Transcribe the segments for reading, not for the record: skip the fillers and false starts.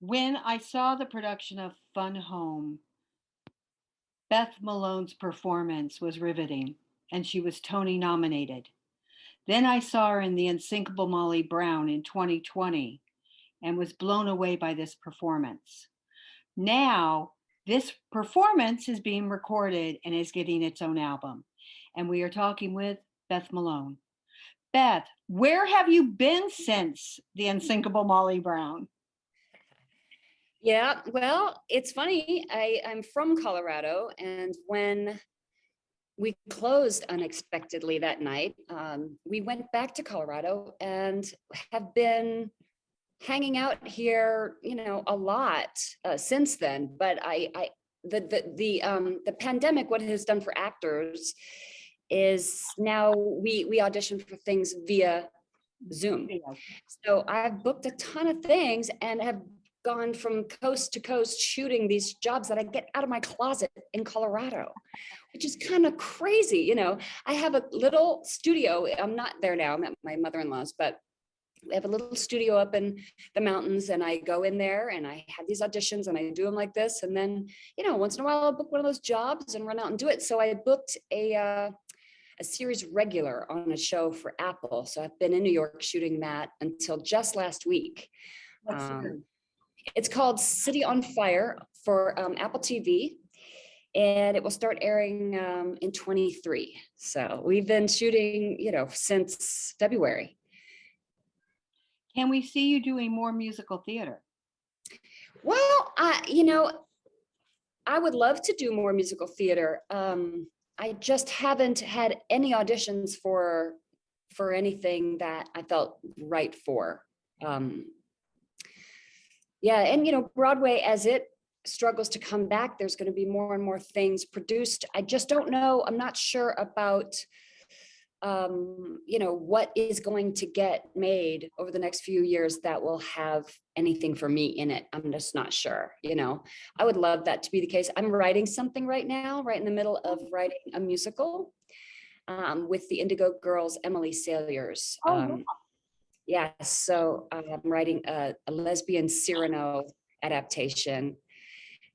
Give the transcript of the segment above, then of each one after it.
When I saw the production of Fun Home, Beth Malone's performance was riveting, and she was Tony nominated. Then I saw her in The Unsinkable Molly Brown in 2020 and was blown away by this performance. Now, this performance is being recorded and is getting its own album. And we are talking with Beth Malone. Beth, where have you been since The Unsinkable Molly Brown? Yeah, well, it's funny. I'm from Colorado, and when we closed unexpectedly that night, we went back to Colorado and have been hanging out here, a lot since then. But the pandemic, what it has done for actors is now we audition for things via Zoom. So I've booked a ton of things and have gone from coast to coast shooting these jobs that I get out of my closet in Colorado, which is kind of crazy. I have a little studio. I'm not there now. I'm at my mother-in-law's, but we have a little studio up in the mountains, and I go in there and I have these auditions and I do them like this. And then, once in a while I'll book one of those jobs and run out and do it. So I booked a series regular on a show for Apple. So I've been in New York shooting that until just last week. It's called City on Fire for Apple TV, and it will start airing in 23. So we've been shooting, since February. Can we see you doing more musical theater? Well, I would love to do more musical theater. I just haven't had any auditions for anything that I felt right for. Yeah, and Broadway, as it struggles to come back, there's going to be more and more things produced. I just don't know. I'm not sure about what is going to get made over the next few years that will have anything for me in it. I'm just not sure. I would love that to be the case. I'm writing something right now, right in the middle of writing a musical with the Indigo Girls, Emily Saliers. Yes, so I'm writing a lesbian Cyrano adaptation,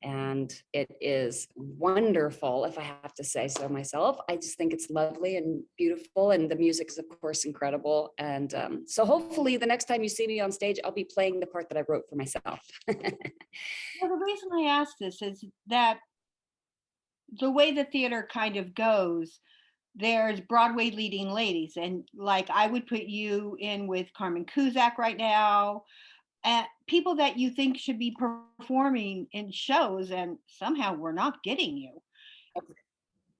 and it is wonderful, if I have to say so myself. I just think it's lovely and beautiful, and the music is, of course, incredible. And so hopefully the next time you see me on stage, I'll be playing the part that I wrote for myself. Well, the reason I ask this is that the way the theater kind of goes, there's Broadway leading ladies, and like I would put you in with Carmen Cusack right now, people that you think should be performing in shows, and somehow we're not getting you.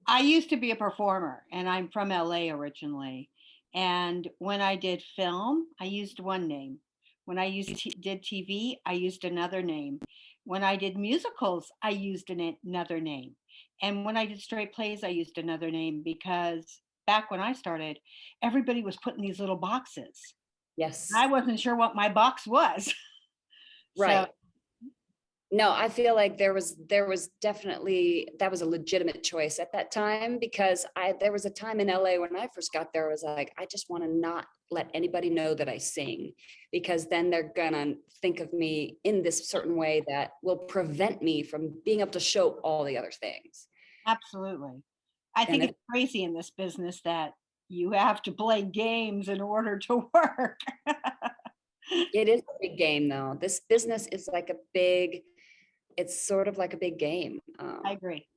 I used to be a performer, and I'm from LA originally. And when I did film, I used one name. When I did TV, I used another name. When I did musicals, I used another name. And when I did straight plays, I used another name, because back when I started, everybody was put in these little boxes. Yes. I wasn't sure what my box was. Right. So, no, I feel like there was definitely, that was a legitimate choice at that time, because there was a time in LA when I first got there, I was like, I just want to not let anybody know that I sing, because then they're gonna think of me in this certain way that will prevent me from being able to show all the other things. Absolutely. I think it's crazy in this business that you have to play games in order to work. It is a big game, though. This business is like it's sort of like a big game. I agree.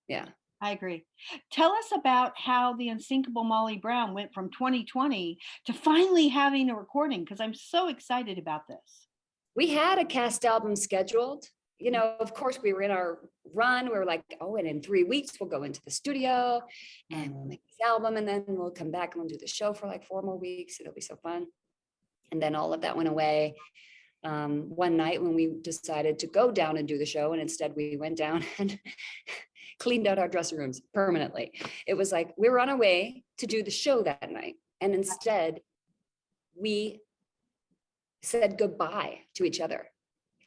Yeah. I agree. Tell us about how The Unsinkable Molly Brown went from 2020 to finally having a recording, because I'm so excited about this. We had a cast album scheduled. Of course, we were in our run. We were like, oh, and in 3 weeks, we'll go into the studio and we'll make this album, and then we'll come back and we'll do the show for like 4 more weeks. It'll be so fun. And then all of that went away one night when we decided to go down and do the show. And instead we went down and cleaned out our dressing rooms permanently. It was like we were on our way to do the show that night. And instead we said goodbye to each other,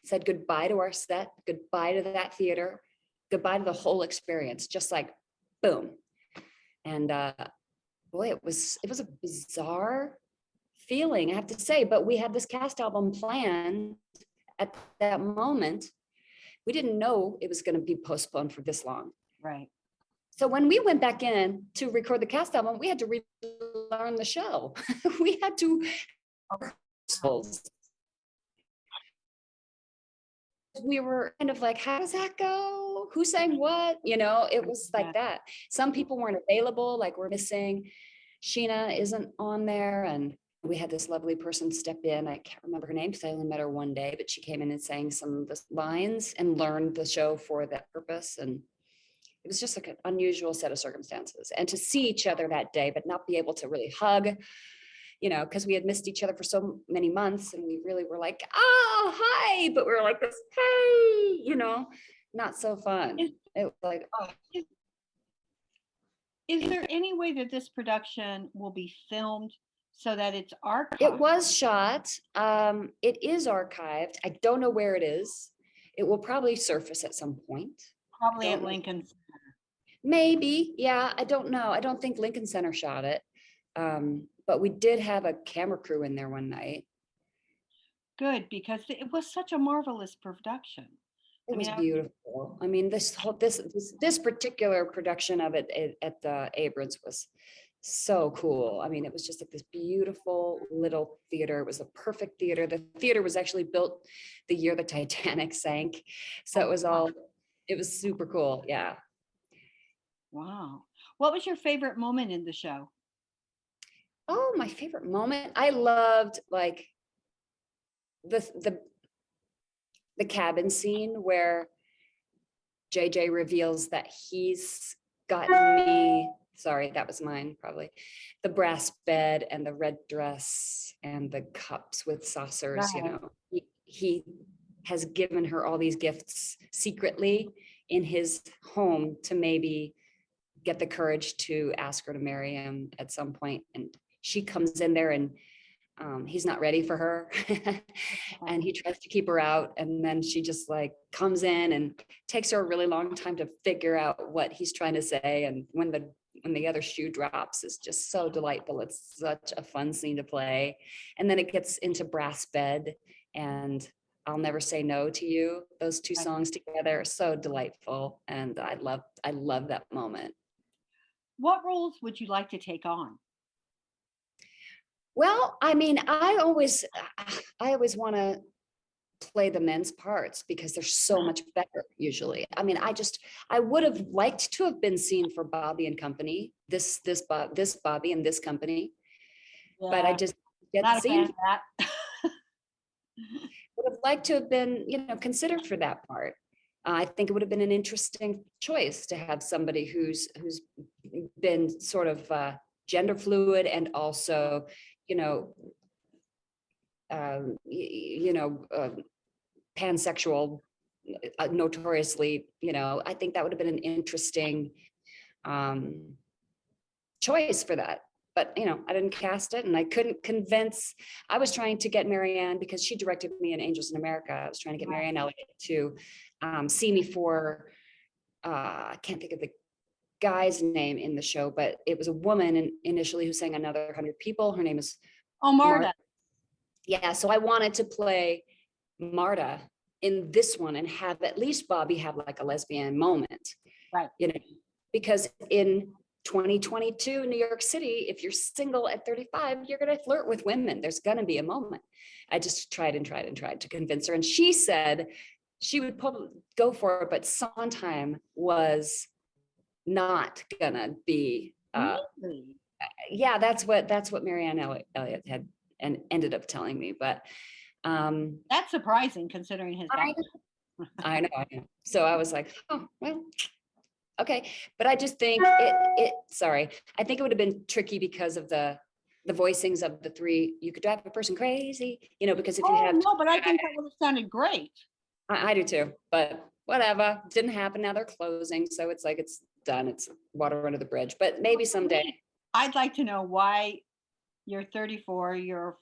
said goodbye to our set, goodbye to that theater, goodbye to the whole experience, just like boom. And boy, it was a bizarre feeling, I have to say, but we had this cast album planned at that moment, we didn't know it was going to be postponed for this long. Right. So when we went back in to record the cast album, we had to relearn the show. We had to we were kind of like, how does that go? Who sang what? You know, it was like that. Some people weren't available, like we're missing. Sheena isn't on there. And we had this lovely person step in. I can't remember her name because I only met her one day, but she came in and sang some of the lines and learned the show for that purpose. And it was just like an unusual set of circumstances. And to see each other that day, but not be able to really hug, you know, because we had missed each other for so many months, and we really were like, oh, hi, but we were like this, hey, you know, not so fun. It was like, oh. Is there any way that this production will be filmed so that it's archived? It was shot. It is archived. I don't know where it is. It will probably surface at some point. Probably at Lincoln Center. Maybe, yeah, I don't know. I don't think Lincoln Center shot it. But we did have a camera crew in there one night. Good, because it was such a marvelous production. It was beautiful. I mean, this particular production of it at the Abrams was so cool. I mean, it was just like this beautiful little theater. It was a perfect theater. The theater was actually built the year the Titanic sank. So it was super cool. Yeah. Wow. What was your favorite moment in the show? Oh, my favorite moment. I loved like the cabin scene where JJ reveals that he's gotten me, sorry, that was mine probably, the brass bed and the red dress and the cups with saucers, you know. He has given her all these gifts secretly in his home to maybe get the courage to ask her to marry him at some point. And she comes in there and he's not ready for her and he tries to keep her out. And then she just like comes in and takes her a really long time to figure out what he's trying to say. And when the other shoe drops, is just so delightful. It's such a fun scene to play. And then it gets into Brass Bed and I'll Never Say No to You. Those two songs together are so delightful. And I love that moment. What roles would you like to take on? Well, I mean, I always want to play the men's parts because they're so much better usually. I mean, I would have liked to have been seen for Bobby and Company, this Bobby and this company, but I just get seen. Would have liked to have been, you know, considered for that part. I think it would have been an interesting choice to have somebody who's been sort of gender fluid and also, pansexual, notoriously, I think that would have been an interesting choice for that. But, I didn't cast it and I couldn't convince. I was trying to get Marianne, because she directed me in Angels in America. I was trying to get Marianne Elliott to see me for, I can't think of the guy's name in the show, but it was a woman initially who sang Another 100 People. Her name is Marta. Yeah, so I wanted to play Marta in this one and have at least Bobby have like a lesbian moment, right? Because in 2022 in New York City, if you're single at 35, you're going to flirt with women. There's going to be a moment. I just tried to convince her, and she said she would probably go for it, but Sondheim was not gonna be. Really? Yeah, that's what Marianne Elliott had and ended up telling me. But that's surprising considering his background. I know. So I was like, oh well, okay. But I just think sorry, I think it would have been tricky because of the voicings of the three. You could drive a person crazy, because if you have no, but I think that would have sounded great. I do too, but whatever, didn't happen. Now they're closing, so it's like it's done. It's water under the bridge, but maybe someday. I'd like to know why you're 34, you're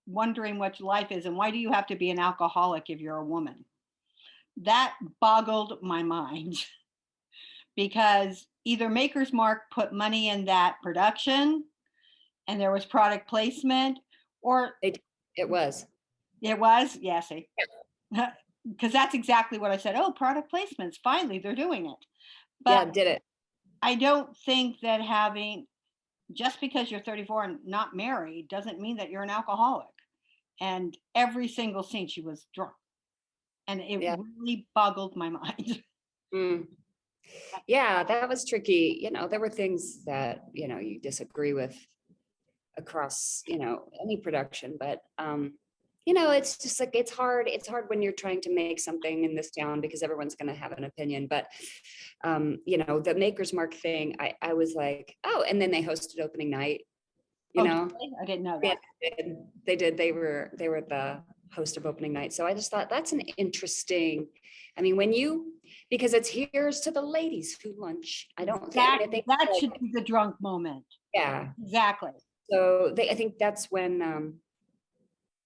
wondering what life is, and why do you have to be an alcoholic if you're a woman? That boggled my mind because either Maker's Mark put money in that production and there was product placement, or it was. It was, yeah, see. Because that's exactly what I said. Oh, product placements. Finally, they're doing it. Yeah, But did it. I don't think that just because you're 34 and not married doesn't mean that you're an alcoholic. And every single scene, she was drunk. And it Yeah. really boggled my mind. Mm. Yeah, that was tricky. There were things that, you disagree with across, any production, but it's just like it's hard when you're trying to make something in this town because everyone's going to have an opinion. But the Maker's Mark thing, I was like, oh, and then they hosted opening night, you Oh, did know. they? I didn't know Yeah, that. they did. They were the host of opening night. So I just thought that's an interesting, I mean, because it's here's to the ladies food lunch. I don't think, I think That like, should be the drunk moment. yeah. Exactly. So I think that's when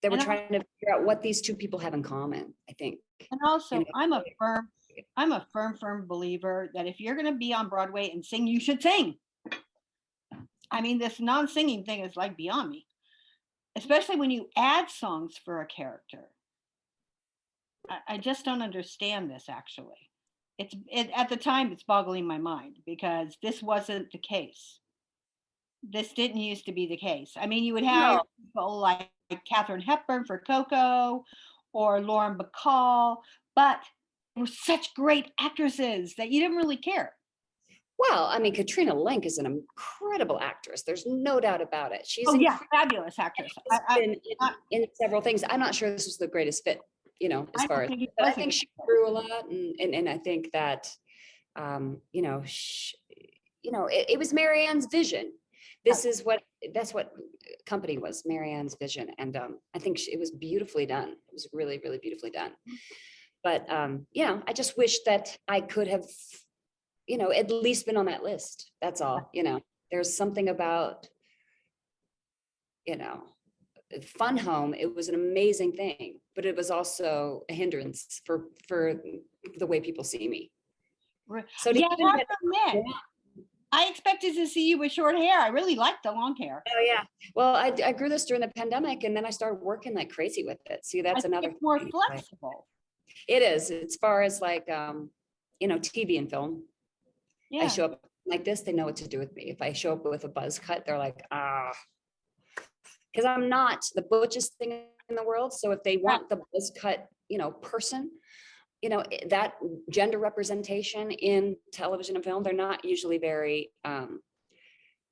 they were And trying to figure out what these two people have in common, I think. also, I'm a They- firm believer that if you're going to be on Broadway and sing, you should sing. I mean, this non-singing thing is like beyond me, especially when you add songs for a character. I just don't understand this actually. At the time, it's boggling my mind because this wasn't the case. This didn't used to be the case. I mean, you would hire No, people like Katharine Hepburn for Coco or Lauren Bacall, but they were such great actresses that you didn't really care. well, I mean, Katrina Lenk is an incredible actress. There's no doubt about it. She's Oh yeah, incredible. fabulous actress. She's been I, in several things. I'm not sure this was the greatest fit, as I far don't as, think it but I was a think good she fit. grew a lot, and I think that, it was Marianne's vision. Right. That's what company was, Marianne's vision, and I think it was beautifully done. It was really, really beautifully done. But I just wish that I could have, at least been on that list. That's all. There's something about, you know, Fun Home. It was an amazing thing, but it was also a hindrance for the way people see me. So to Yeah, even I have get, to admit, I expected to see you with short hair. I really liked the long hair. oh yeah, well, I grew this during the pandemic, and then I started working like crazy with it. See, I that's think another it's more thing. flexible. It is, as far as like TV and film. I Yeah. show up like this, they know what to do with me. If I show up with a buzz cut, they're like, because I'm not the butchest thing in the world. So if they Right. want the buzz cut, person, that gender representation in television and film, they're not usually very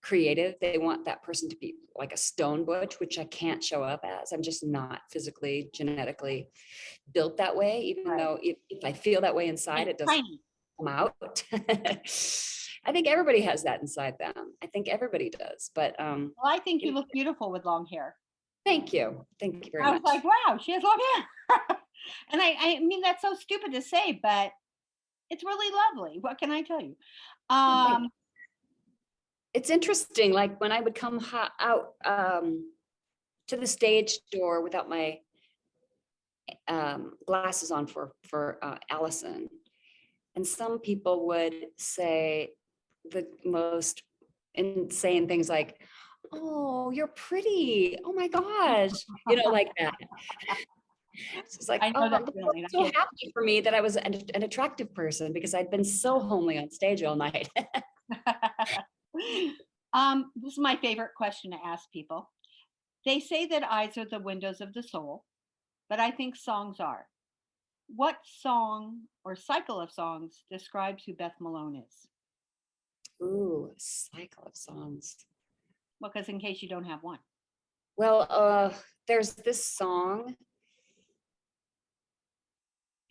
creative. They want that person to be like a stone butch, which I can't show up as. I'm just not physically, genetically built that way, even Right. though if I feel that way inside, And it doesn't tiny. come out. I think everybody has that inside them. I think everybody does. But Well, I think you look beautiful with long hair. thank you. Thank you very I was much. like, wow, she has long hair. And I mean, that's so stupid to say, but it's really lovely. What can I tell you? Well, thank you. Um, It's interesting, like when I would come out to the stage door without my glasses on for Allison, and some people would say the most insane things like, "Oh, you're pretty. Oh my gosh," like that. It's like, I oh, know that I'm feeling. so happy for me that I was an attractive person because I'd been so homely on stage all night. This is my favorite question to ask people. They say that eyes are the windows of the soul, but I think songs are. What song or cycle of songs describes who Beth Malone is? Ooh, cycle of songs. Well, because in case you don't have one. Well, there's this song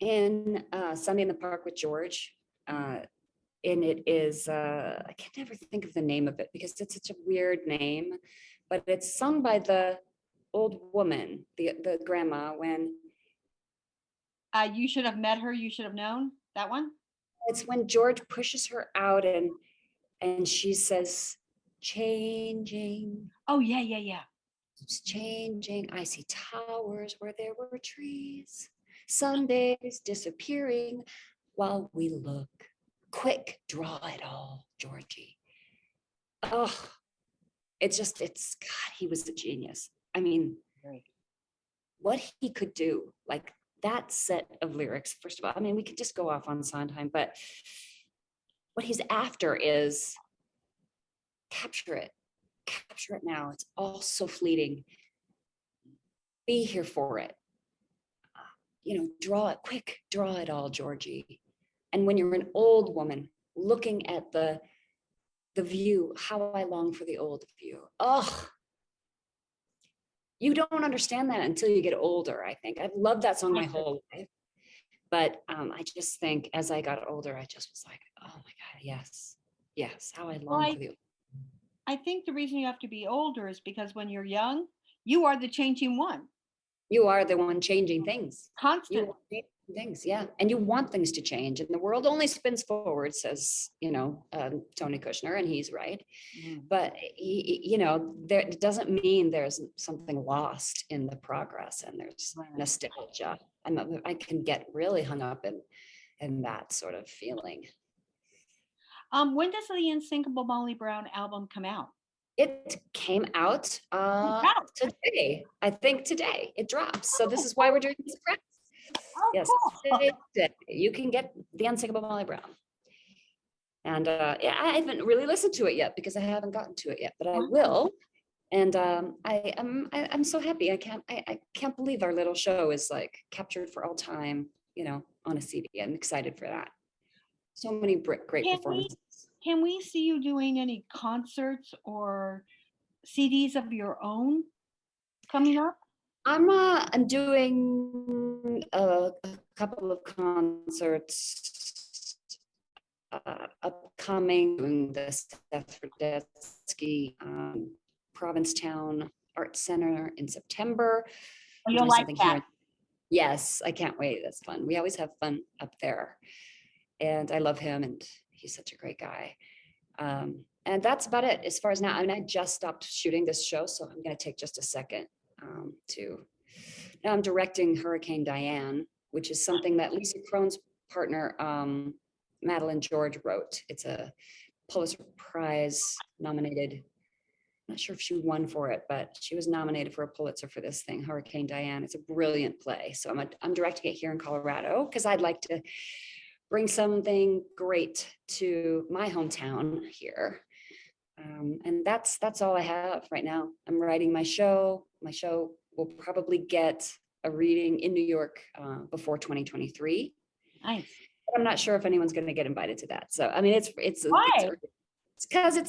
in Sunday in the Park with George. And it is, I can never think of the name of it because it's such a weird name, but it's sung by the old woman, the grandma, when You should have met her. You should have known that one. it's when George pushes her out and she says, changing, Oh yeah, yeah, yeah. it's changing. I see towers where there were trees, Sundays disappearing while we look. Quick, draw it all, Georgie. Oh, it's God, he was a genius. I mean, Great. what he could do, like that set of lyrics, first of all, I mean, we could just go off on Sondheim, but what he's after is capture it now. It's all so fleeting. Be here for it. Draw it quick, draw it all, Georgie. And when you're an old woman looking at the view, how I long for the old view. Oh, you don't understand that until you get older, I think. I've loved that song my whole life. But I just think as I got older, I just was like, oh my God, yes, how I long for the old. I think the reason you have to be older is because when you're young, you are the changing one. You are the one changing things. Constant. Things, yeah. And you want things to change. And the world only spins forward, says, Tony Kushner, and he's right. But, it doesn't mean there's something lost in the progress and there's nostalgia. I can get really hung up in that sort of feeling. When does the Unsinkable Molly Brown album come out? It came out today. I think today it drops. So this is why we're doing this press. Oh, yes, cool. You can get the Unsinkable Molly Brown. And I haven't really listened to it yet because I haven't gotten to it yet, but I will. And I'm so happy. I can't believe our little show is like captured for all time, on a CD. I'm excited for that. So many great performances. Can we see you doing any concerts or CDs of your own coming up? I'm doing a couple of concerts upcoming, doing the Seth Rudetsky Provincetown Art Center in September. You'll like that. Yes, I can't wait. That's fun. We always have fun up there. And I love him, and he's such a great guy. And that's about it as far as now. I mean, I just stopped shooting this show, so I'm going to take just a second now I'm directing Hurricane Diane, which is something that Lisa Krone's partner, Madeline George, wrote. It's a Pulitzer Prize nominated. I'm not sure if she won for it, but she was nominated for a Pulitzer for this thing, Hurricane Diane. It's a brilliant play. So I'm directing it here in Colorado because I'd like to bring something great to my hometown here. And that's all I have right now. I'm writing my show. My show will probably get a reading in New York before 2023. Nice. But I'm not sure if anyone's going to get invited to that. So I mean, it's because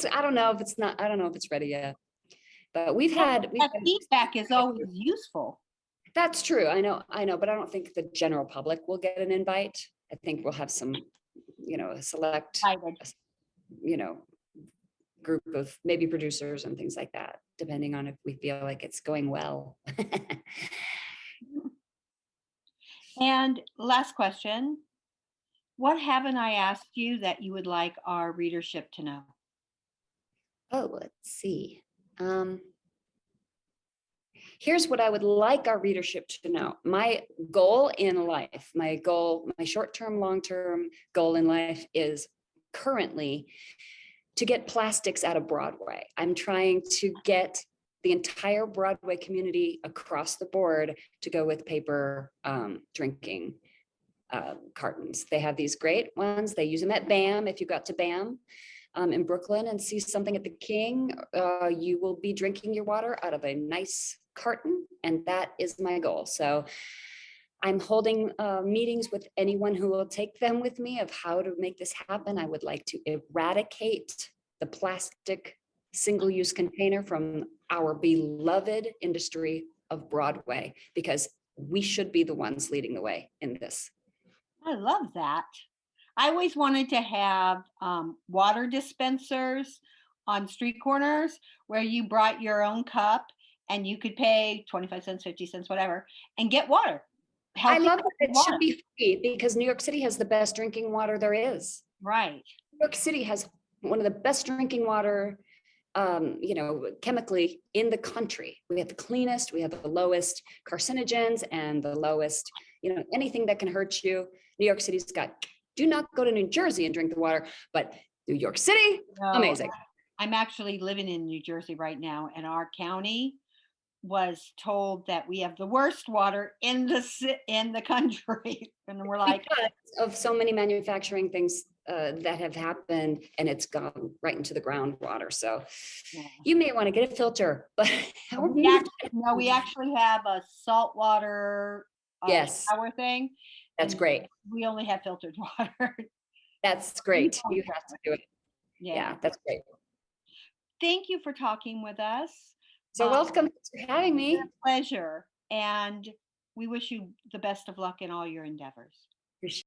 I don't know if it's ready yet. But we've had feedback is always useful. That's true. I know, but I don't think the general public will get an invite. I think we'll have some, a select, group of maybe producers and things like that, depending on if we feel like it's going well. And last question, what haven't I asked you that you would like our readership to know? Oh, let's see. Here's what I would like our readership to know. My goal in life, my short-term, long-term goal in life is currently to get plastics out of Broadway. I'm trying to get the entire Broadway community across the board to go with paper drinking cartons. They have these great ones. They use them at BAM. If you got to BAM in Brooklyn and see something at the King, you will be drinking your water out of a nice carton, and that is my goal. So I'm holding meetings with anyone who will take them with me of how to make this happen. I would like to eradicate the plastic single-use container from our beloved industry of Broadway, because we should be the ones leading the way in this. I love that. I always wanted to have water dispensers on street corners where you brought your own cup and you could pay 25 cents, 50 cents, whatever, and get water. I love that it should be free, because New York City has the best drinking water there is. Right. New York City has one of the best drinking water, chemically in the country. We have the cleanest, we have the lowest carcinogens and the lowest, anything that can hurt you. New York City's got, do not go to New Jersey and drink the water, but New York City, amazing. I'm actually living in New Jersey right now, and our county was told that we have the worst water in the country. And we're like, Because of so many manufacturing things that have happened, and it's gone right into the groundwater. So yeah. you may want to get a filter, but We actually have a saltwater yes, shower thing. that's and great. We only have filtered water. That's great. You have to do it. Yeah, that's great. Thank you for talking with us. So welcome for having me. It's a pleasure. And we wish you the best of luck in all your endeavors. Appreciate